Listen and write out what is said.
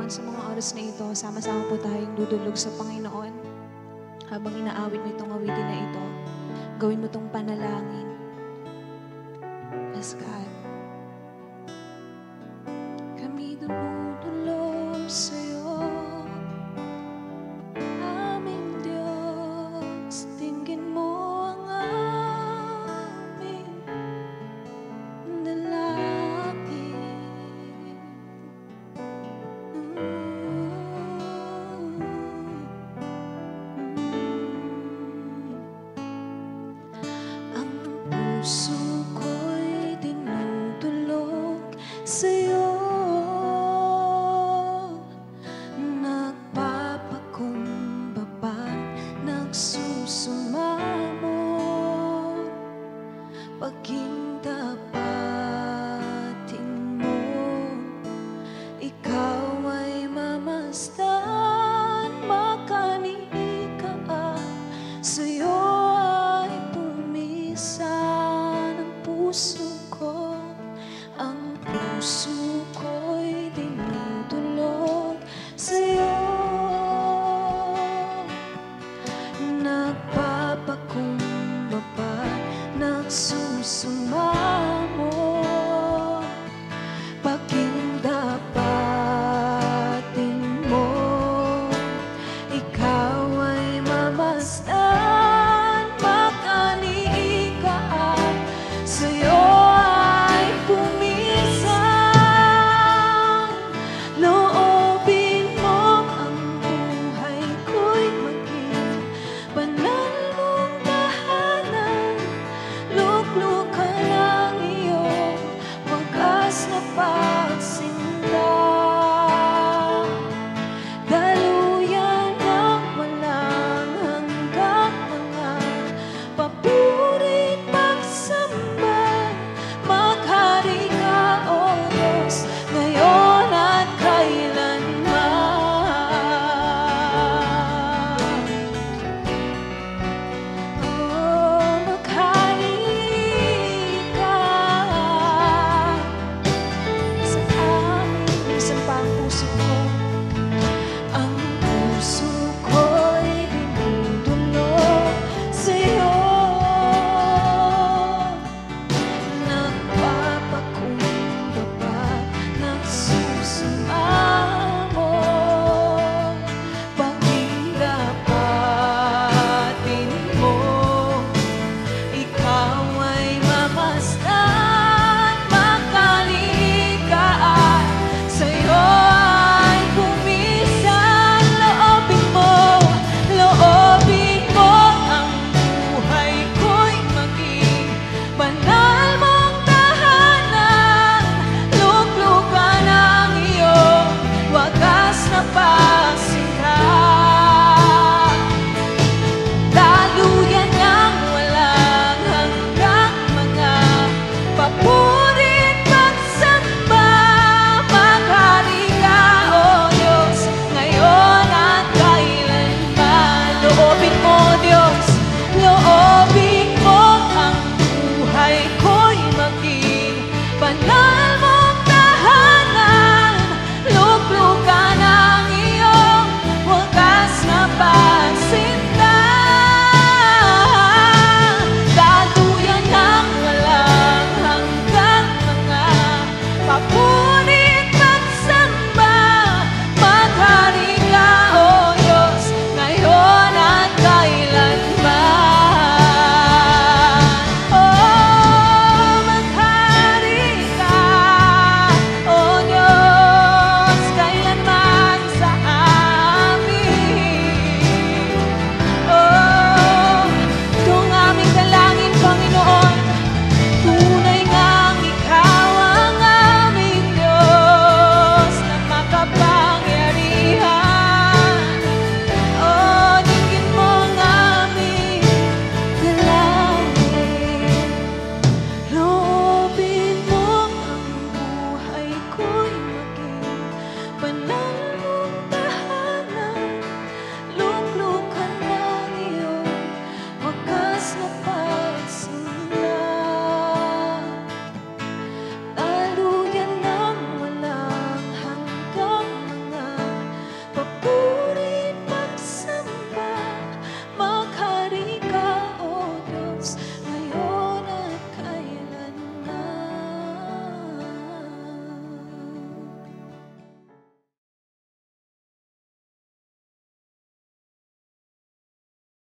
Panginoon, sa mga oras na ito, sama-sama po tayong dudulog sa Panginoon. Habang inaawit mo itong awitin na ito, gawin mo itong panalangin. Yes, God. Kami dumudulog sa'yo, aming Diyos. Tingin mo ang aming dalangin. Ang puso ko'y dinudulog sa'yo, nagpapakumbaba, nagsusumamo, paging dapatin mo, ikaw ay mamasdan, makanikaan, sa'yo ay pumisan ang puso ko. Ang puso ko'y dinudulog sa'yo, nagpapakumbaba, nagsusumamo, paging dapatin mo, ikaw ay mamasdan, makanikaan, sa'yo ay pumisan. Loobin mo ang buhay ko'y maging banal mong tahanan, luklukan ang iyong wagas na pagsinta, daluyan ng walang hanggang mga papurit pagsamba, maghari ka, O Diyos, ngayon at kailanman. Oh, maghari ka sa amin. Minsan pa ang puso ko, ang puso ko'y dinudulog sa'yo, nagpapakumbaba, nagsusumamo, paging dapatin mo, ikaw ay mamasdan, makalikaan, sa'yo ay pumisan. Loobin mo ang buhay ko'y maging banal mong tahanan, luklukan ang iyong wagas na pagsinta, daluyan ng walang hanggang mga papurit pagsamba, maghari ka, O Diyos, ngayon at kailanman. Loobin mo, Diyos, loobin mo ang buhay ko'y maging banal